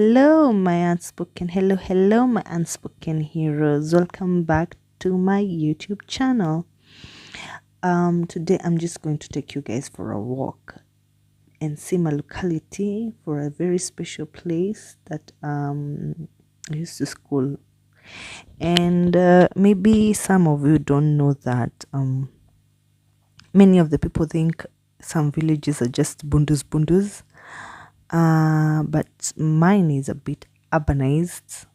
Hello, my unspoken. Hello, my unspoken heroes. Welcome back to my YouTube channel. Today I'm just going to take you guys for a walk and see my locality for a very special place that I used to school. And maybe some of you don't know that many of the people think some villages are just bundus. But mine is a bit urbanized,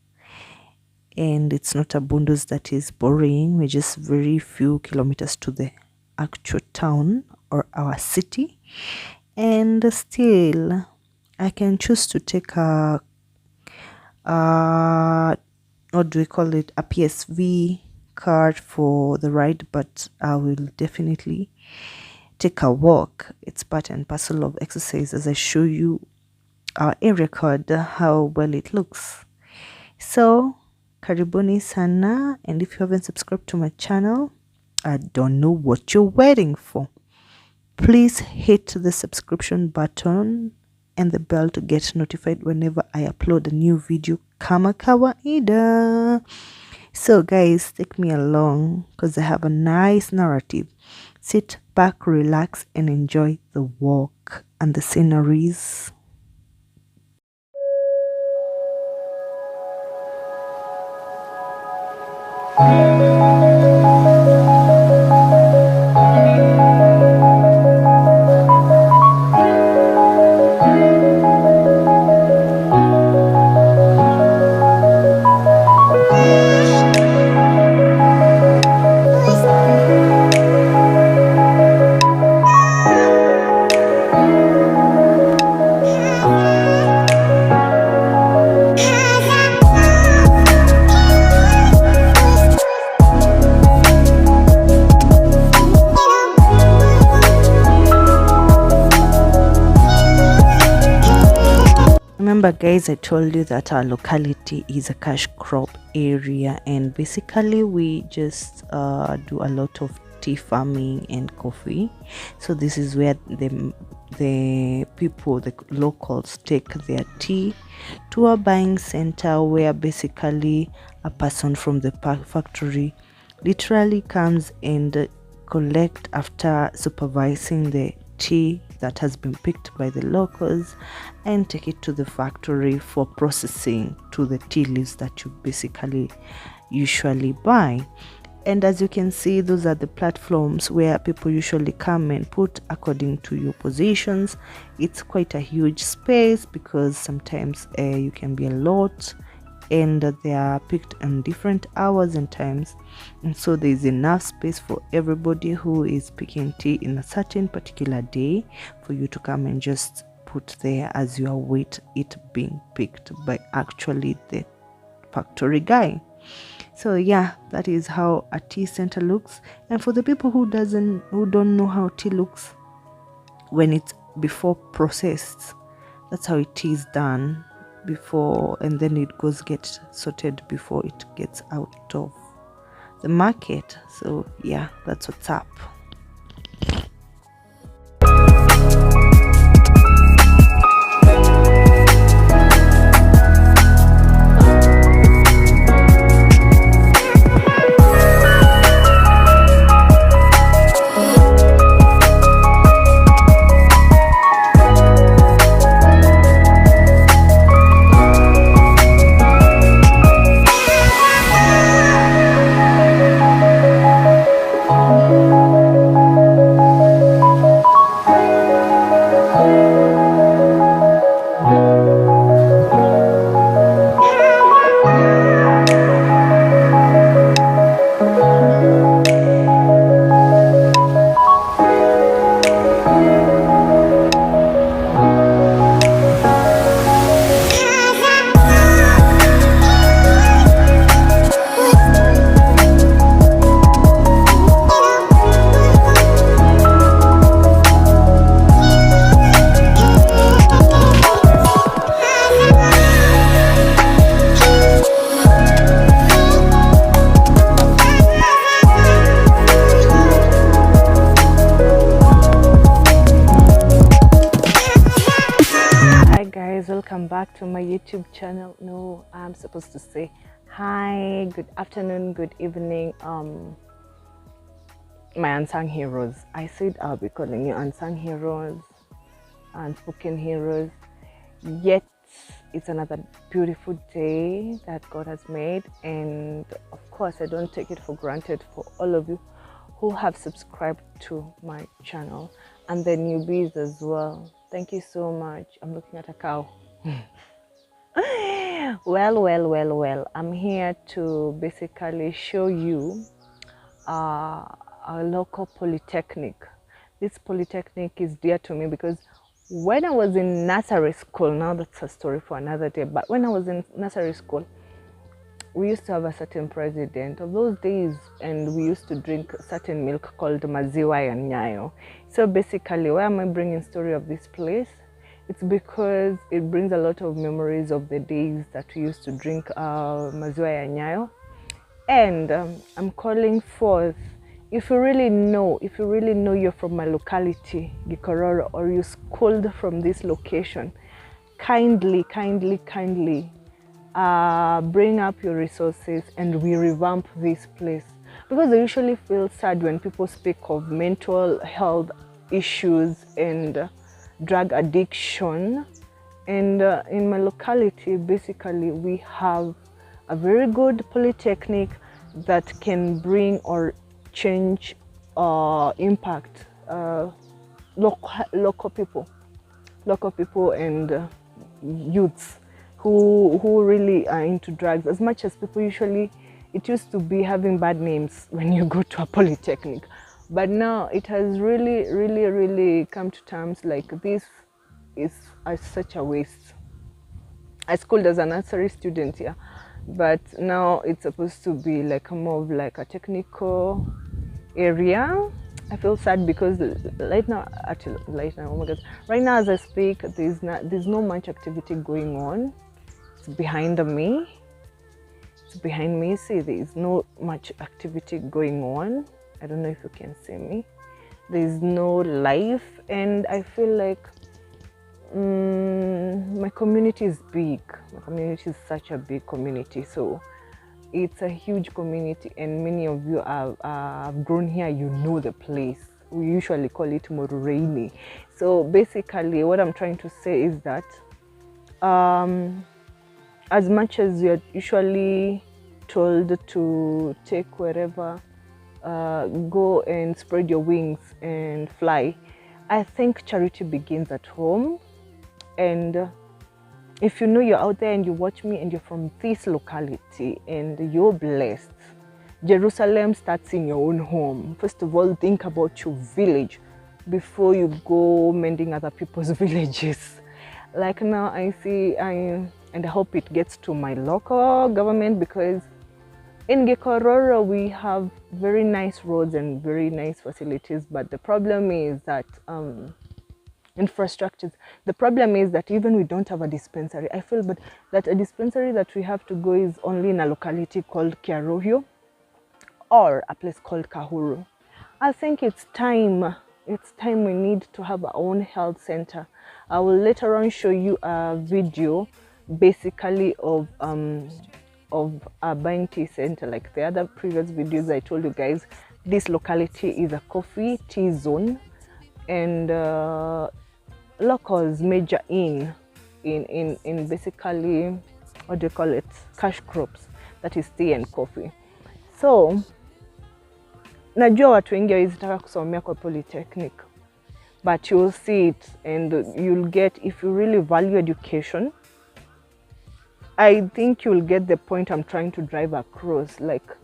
and it's not a bundus that is boring. We're just very few kilometers to the actual town or our city, and still I can choose to take a what do we call it, a PSV card for the ride, but I will definitely take a walk. It's part and parcel of exercise as I show you our area code, how well it looks. So karibuni sana, and if you haven't subscribed to my channel, I don't know what you're waiting for. Please hit the subscription button and the bell to get notified whenever I upload a new video kama kawaida. So guys, take me along because I have a nice narrative. Sit back, relax, and enjoy the walk and the sceneries. Remember guys, I told you that our locality is a cash crop area, and basically we just do a lot of tea farming and coffee. So this is where the people, the locals, take their tea to a buying center where basically a person from the factory literally comes and collect after supervising the tea that has been picked by the locals and take it to the factory for processing to the tea leaves that you basically usually buy. And as you can see, those are the platforms where people usually come and put according to your positions. It's quite a huge space because sometimes you can be a lot, and they are picked on different hours and times, and so there is enough space for everybody who is picking tea in a certain particular day for you to come and just put there as you await it being picked by actually the factory guy. So yeah, that is how a tea center looks. And for the people who don't know how tea looks when it's before processed, that's how it is done before, and then it get sorted before it gets out of the market. So yeah, that's what's up. welcome back to my YouTube YouTube channel. No, I'm supposed to say hi, good afternoon, good evening, my unsung heroes. I said I'll be calling you unsung heroes, unspoken heroes, yet it's another beautiful day that God has made, and of course I don't take it for granted for all of you who have subscribed to my channel, and the newbies as well. Thank you so much. I'm looking at a cow. Well, I'm here to basically show you a local polytechnic. This polytechnic is dear to me because when I was in nursery school, now that's a story for another day, but when I was in nursery school, we used to have a certain president of those days, and we used to drink certain milk called 𝐄𝐍𝐉𝐎𝐾𝐿. So basically, why am I bringing story of this place? It's because it brings a lot of memories of the days that we used to drink 𝐄𝐍𝐉𝐎𝐾𝐿. And I'm calling forth, if you really know you're from my locality, Gikororo, or you schooled from this location, kindly bring up your resources and we revamp this place, because I usually feel sad when people speak of mental health issues and drug addiction. And in my locality, basically, we have a very good polytechnic that can bring or change impact local people and youths who really are into drugs. As much as people usually, it used to be having bad names when you go to a polytechnic, but now it has really come to terms like this is such a waste. I schooled as a nursery student here, but now it's supposed to be like more of like a technical area. I feel sad because right now, oh my God, right now as I speak, there's no much activity going on. It's behind me. See, there is no much activity going on. I don't know if you can see me. There's no life, and I feel like my community is big. My community is such a big community, so it's a huge community, and many of you have grown here. You know the place. We usually call it Morureini. So basically, what I'm trying to say is that as much as you're usually told to take wherever, go and spread your wings and fly, I think charity begins at home. And if you know you're out there and you watch me and you're from this locality and you're blessed, Jerusalem starts in your own home. First of all, think about your village before you go mending other people's villages. Like now I see, and I hope it gets to my local government, because in Gikororo we have very nice roads and very nice facilities, but the problem is that infrastructures. The problem is that even we don't have a dispensary. I feel but that a dispensary that we have to go is only in a locality called Kiarohio or a place called Kahuru. I think it's time we need to have our own health center. I will later on show you a video basically of a buying tea center. Like the other previous videos I told you guys, this locality is a coffee tea zone, and locals major in basically, what do you call it, cash crops, that is tea and coffee. So najua watu wengi hawezitaka kusomea kwa Polytechnic, but you'll see it and you'll get, if you really value education, I think you'll get the point I'm trying to drive across. Like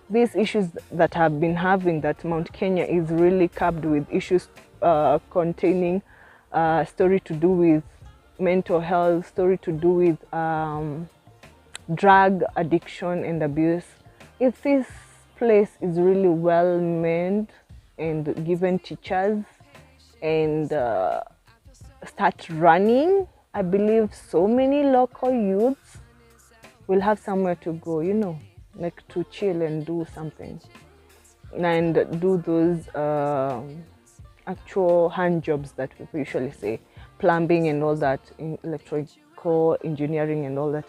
these issues that I've been having, that Mount Kenya is really capped with issues containing story to do with mental health, story to do with drug addiction and abuse. If this place is really well manned and given teachers and start running, I believe so many local youths will have somewhere to go, you know, like to chill and do something and do those actual hand jobs that people usually say, plumbing and all that, in electrical electrical engineering and all that.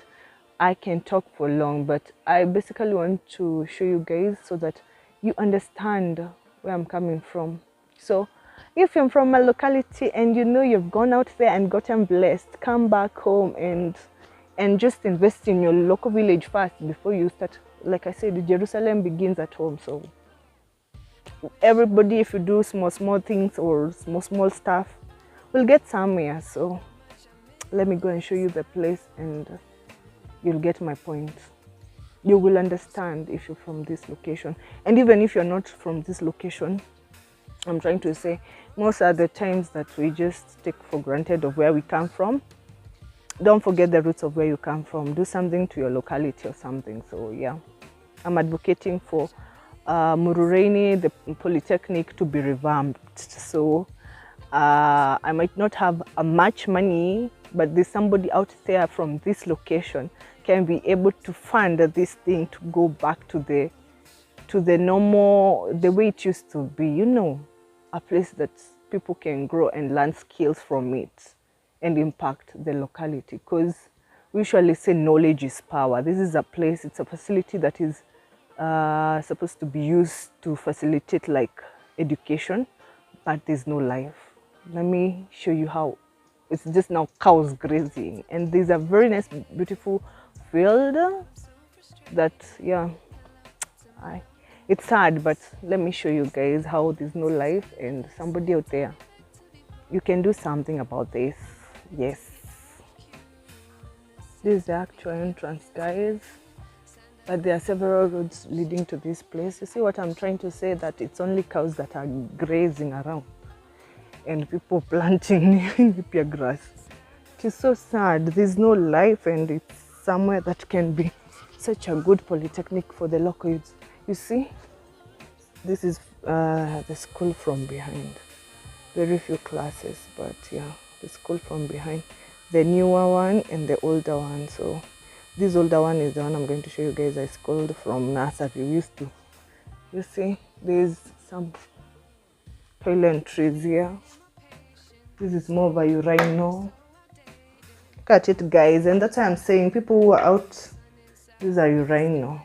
I can talk for long, but I basically want to show you guys so that you understand where I'm coming from. So if you're from a locality and you know you've gone out there and gotten blessed, come back home and just invest in your local village first before you start. Like I said, Jerusalem begins at home. So everybody, if you do small things or small stuff, will get somewhere. So let me go and show you the place and you'll get my point. You will understand if you're from this location. And even if you're not from this location, I'm trying to say most of the times that we just take for granted of where we come from. Don't forget the roots of where you come from. Do something to your locality or something. So yeah, I'm advocating for Murureni, the Polytechnic, to be revamped. So I might not have much money, but there's somebody out there from this location can be able to fund this thing to go back to the normal, the way it used to be, you know, a place that people can grow and learn skills from it and impact the locality. Because we usually say knowledge is power. This is a place, it's a facility that is supposed to be used to facilitate like education, but there's no life. Let me show you how. It's just now cows grazing, and there's a very nice, beautiful field that, yeah, it's sad, but let me show you guys how there's no life and somebody out there, you can do something about this. Yes, this is the actual entrance, guys, but there are several roads leading to this place. You see what I'm trying to say, that it's only cows that are grazing around and people planting napier grass. It is so sad. There's no life, and it's somewhere that can be such a good polytechnic for the local youths. You see, this is the school from behind. Very few classes, but yeah, the school from behind. The newer one and the older one. So this older one is the one I'm going to show you guys. I schooled from nursery. We used to, you see, there's some Thailand trees here. This is more of a urino. Look at it, guys, and that's why I'm saying people who are out, these are urino.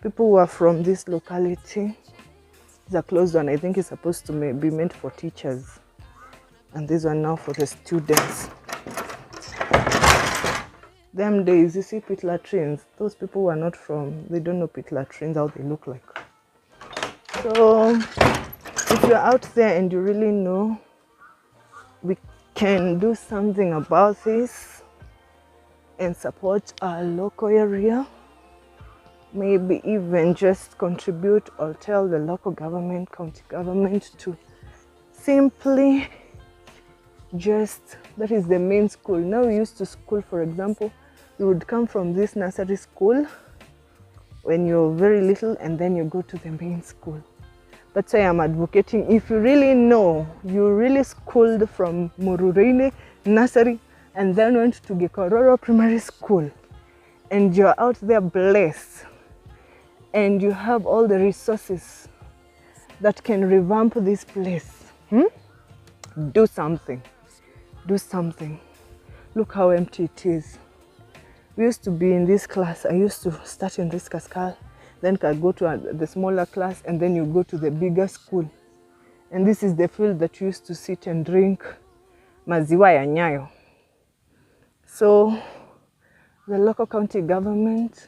People who are from this locality, these are closed one. I think it's supposed to be meant for teachers, and this one now for the students. Them days, you see pit latrines. Those people who are not from, they don't know pit latrines, how they look like. So if you're out there and you really know, we can do something about this and support our local area. Maybe even just contribute or tell the local government, county government to simply just, that is the main school. Now we used to school, for example, you would come from this nursery school when you're very little and then you go to the main school. That's why I'm advocating, if you really know, you really schooled from Murureni nursery and then went to 𝐵𝐾𝐒 primary school, and you're out there blessed, and you have all the resources that can revamp this place. Do something. Do something. Look how empty it is. We used to be in this class. I used to start in this Cascal, then can go to the smaller class, and then you go to the bigger school. And this is the field that you used to sit and drink maziwa ya nyayo. So the local county government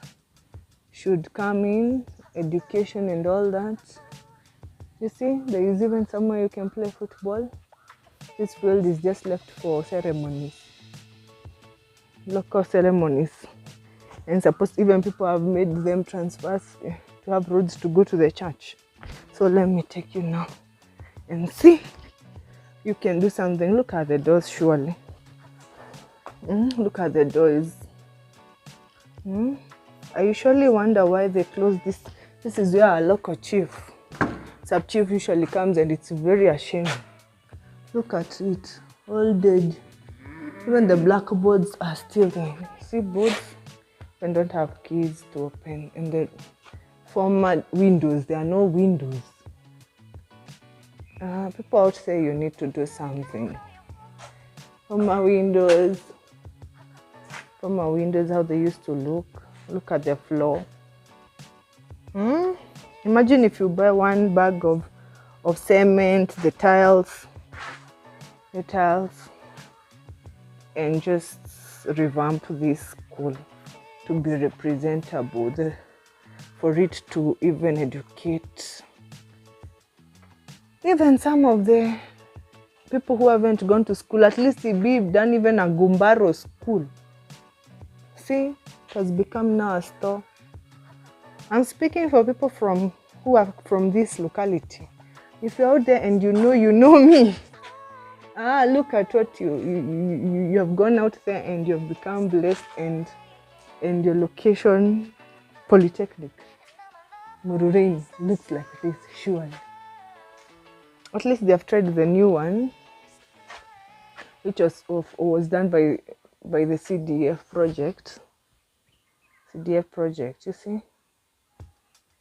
should come in, education and all that. You see, there is even somewhere you can play football. This field is just left for ceremonies, local ceremonies. And suppose even people have made them transfers to have roads to go to the church. So let me take you now and see. You can do something. Look at the doors, surely. Look at the doors. I usually wonder why they close this. This is where our local chief, sub-chief, usually comes, and it's very ashamed. Look at it, all dead. Even the blackboards are still there. See, boards and don't have keys to open. And the former windows, there are no windows. People out there, you need to do something. Former windows, from our windows, how they used to look. Look at the floor. Imagine if you buy one bag of cement, the tiles, and just revamp this school to be representable, for it to even educate even some of the people who haven't gone to school. At least we've done even a Gumbaro school. See, it has become now a store. I'm speaking for people who are from this locality. If you're out there and you know me, look at what you have gone out there and you have become blessed, and your location, Polytechnic, Murureni, looks like this, surely. At least they have tried the new one, which was done by the CDF project. You see.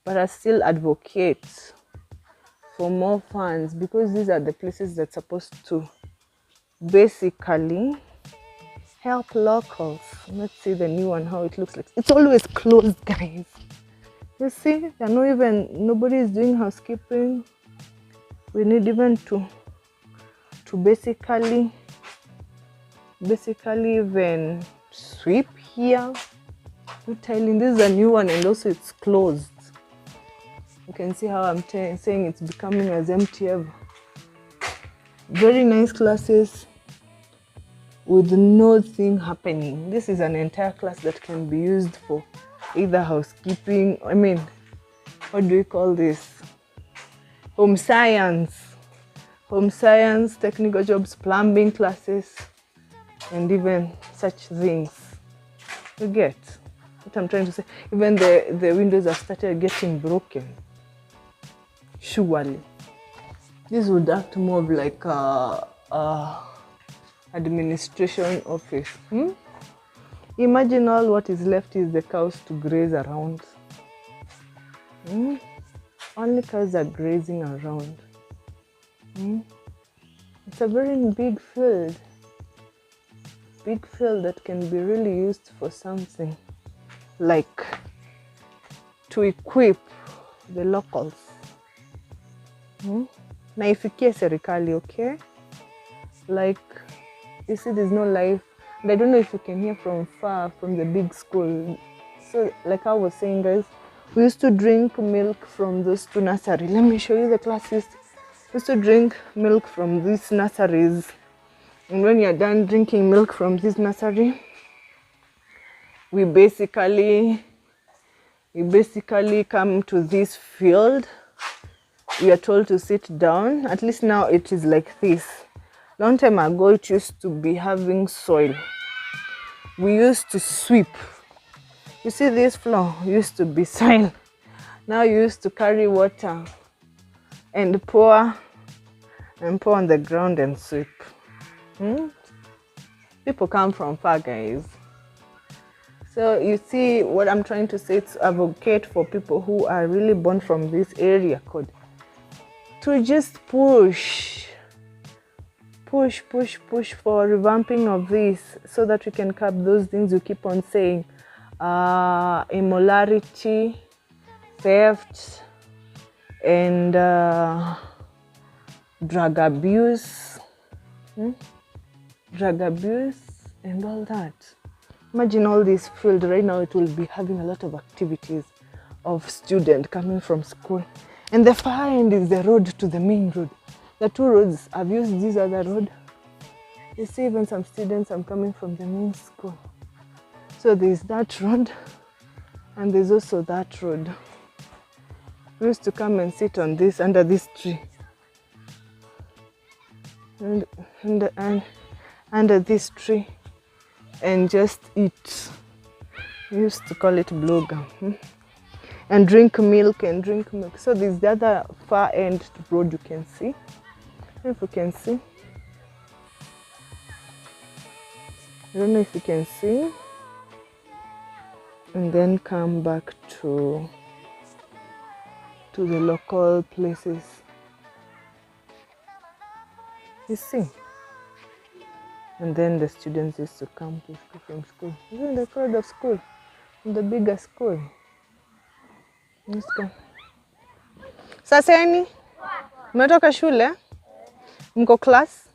But I still advocate for more funds, because these are the places that's supposed to basically help locals. Let's see the new one, how it looks like. It's always closed, guys. You see, nobody is doing housekeeping. We need even to basically even sweep here. Tiling. This is a new one, and also it's closed. You can see how I'm saying it's becoming as empty ever. Very nice classes with nothing happening. This is an entire class that can be used for either housekeeping, what do we call this? Home science, technical jobs, plumbing classes, and even such things. You get what I'm trying to say? Even the windows have started getting broken. Surely. This would act more of like a administration office. Imagine all what is left is the cows to graze around. Only cows are grazing around. It's a very big field. That can be really used for something, like to equip the locals. Na ifikie serikali, okay? Like, you see, there's no life. And I don't know if you can hear from far from the big school. So, like I was saying, guys, we used to drink milk from those two nurseries. Let me show you the classes. We used to drink milk from these nurseries. And when you're done drinking milk from this nursery, we basically come to this field. We are told to sit down. At least now it is like this. Long time ago, it used to be having soil. We used to sweep. You see, this floor used to be soil. Now you used to carry water and pour on the ground and sweep. People come from far, guys. So you see what I'm trying to say, to advocate for people who are really born from this area code, to just push for revamping of this, so that we can curb those things you keep on saying, immorality, theft, and drug abuse, and all that. Imagine all this field right now, it will be having a lot of activities of students coming from school. And the far end is the road to the main road. The two roads, I've used this other road. You see, even some students are coming from the main school. So there's that road, and there's also that road. We used to come and sit on this, under this tree. And under this tree, and just eat. We used to call it blogger. And drink milk. So there's the other far end road you can see. If you can see. I don't know if you can see. And then come back to the local places. You see. And then the students used to come to school from school. Even the crowd of school, in the bigger school. Let's go. Sasa yani, mmetoka shule? Mko class?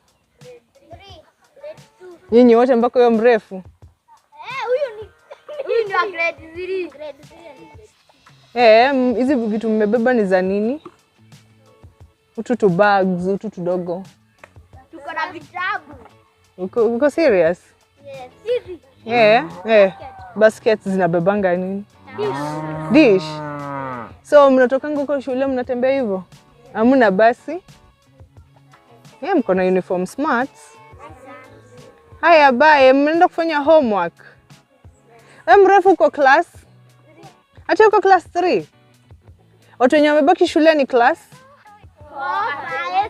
Nyinyi wote mpaka huyo mrefu? Huyu ni wa grade 3. Hizi vitu mmebeba ni za nini? Utu bags, utu dogo. Tuko na vitabu. Uko serious? Yes. Baskets zinabebanga nini? Dish. So mnatokanga huko shule mnatembea hivyo? Hamna basi? Mko na uniform smart. Haya bye, mnaenda kufanya homework. Mrefu uko class? Hata uko class 3? Watu wenye wamebaki shule ni class? 4,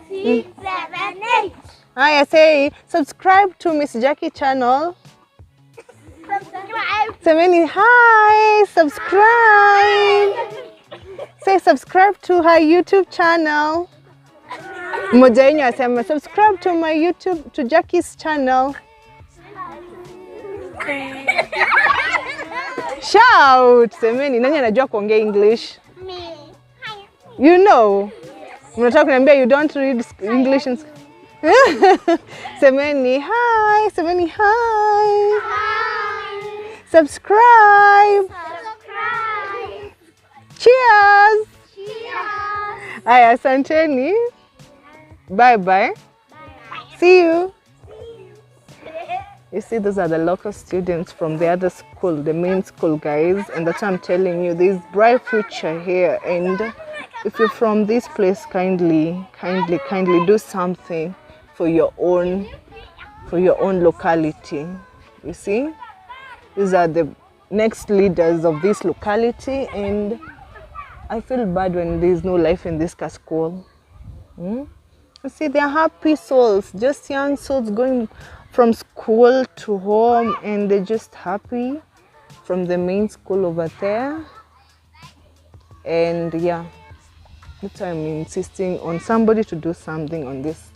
5, 6, 7, 8. Haya, say subscribe to Miss Jackie channel. Subscribe. Semeni hi, subscribe. Say subscribe to her YouTube channel. Mmoja wenu asema subscribe to my YouTube, to Jackie's channel. Shout. Semeni, nani anajua kuongea English? Me. You know. Mnataka kuniambia you don't read English and Semeni hi, semeni hi. Hi. Subscribe. Subscribe. Cheers. Cheers. Aya, asanteni. Bye bye. See you. You see, those are the local students from the other school, the main school, guys. And that's why I'm telling you, there's bright future here. And if you're from this place, kindly do something for your own locality. You see, these are the next leaders of this locality, and I feel bad when there's no life in this school. You see, they're happy souls, just young souls going from school to home, and they're just happy from the main school over there. And yeah, that's why I'm insisting on somebody to do something on this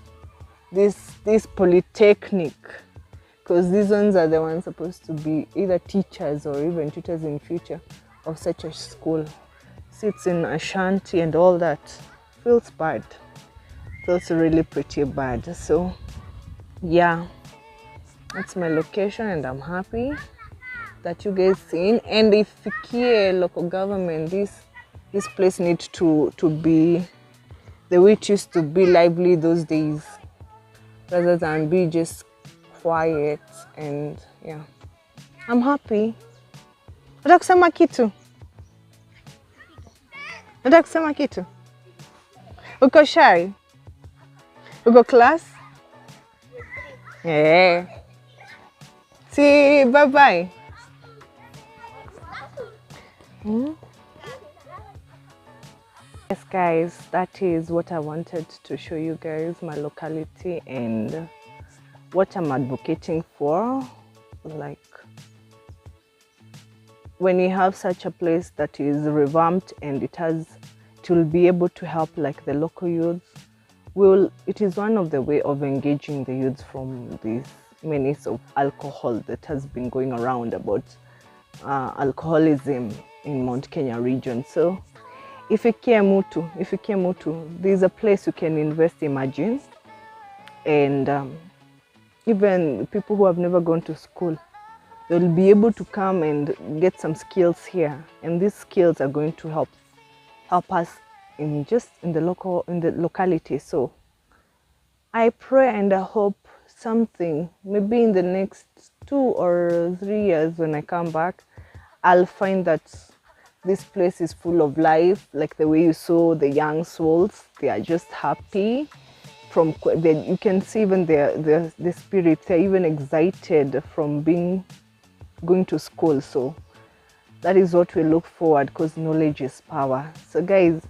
Polytechnic, because these ones are the ones supposed to be either teachers or even tutors in future of such a school. Sits in Ashanti and all that. Feels bad. Feels really pretty bad. So yeah, that's my location, and I'm happy that you guys seen. And if 𝐓𝐾𝐒 local government, this place needs to be the way it used to be, lively those days, rather than be just quiet. And yeah, I'm happy. Nataka kusema kitu. Nataka kusema kitu. Uko shy? Uko class? Yeah. See, bye-bye. Yes, guys, that is what I wanted to show you guys, my locality and what I'm advocating for. Like, when you have such a place that is revamped and it will be able to help like the local youths, it is one of the way of engaging the youths from this menace of alcohol that has been going around about alcoholism in Mount Kenya region. So 𝐓𝐾𝐒, there's a place you can invest, imagine. And even people who have never gone to school, they'll be able to come and get some skills here. And these skills are going to help us in the locality. So I pray and I hope something, maybe in the next 2 or 3 years when I come back, I'll find that this place is full of life, like the way you saw the young souls. They are just happy. You can see even the spirit. They're even excited from going to school. So that is what we look forward, because knowledge is power. So guys,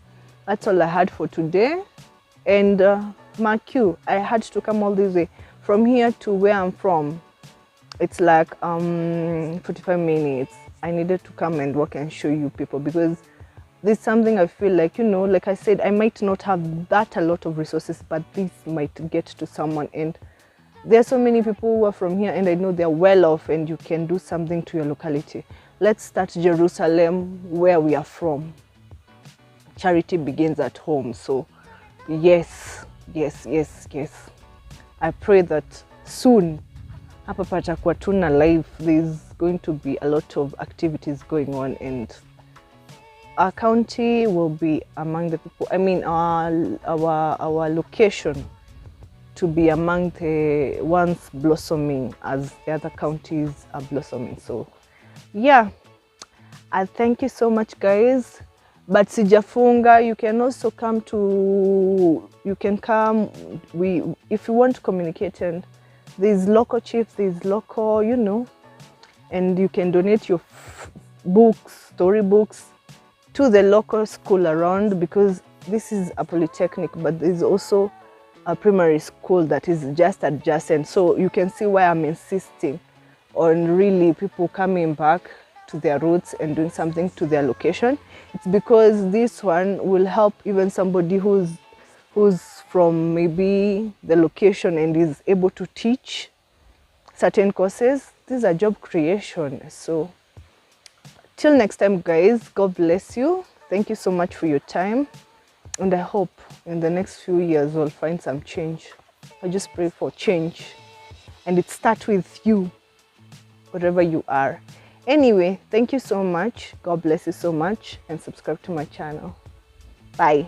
that's all I had for today. And mark you, I had to come all this way from here to where I'm from. It's like 45 minutes. I needed to come and walk and show you people, because this is something I feel like, like I said, I might not have a lot of resources, but this might get to someone. And There are so many people who are from here, and I know they're well off, and you can do something to your locality. Let's start Jerusalem, where we are from. Charity begins at home. So yes, yes, yes, yes. I pray that soon, hapa patakuwa tuna live, there's going to be a lot of activities going on, and our county will be among the people, I mean our location to be among the ones blossoming as the other counties are blossoming. So yeah, I thank you so much, guys. But sijafunga, you can also come to, you can come, if you want to communicate, and there's local chiefs, there's local, you know, and you can donate your books, storybooks, to the local school around, because this is a polytechnic, but there's also a primary school that is just adjacent. So you can see why I'm insisting on really people coming back to their roots and doing something to their location. It's because this one will help even somebody who's from maybe the location and is able to teach certain courses. This is a job creation. So till next time, guys, God bless you. Thank you so much for your time. And I hope in the next few years we'll find some change. I just pray for change. And it starts with you, wherever you are. Anyway, thank you so much. God bless you so much. And subscribe to my channel. Bye.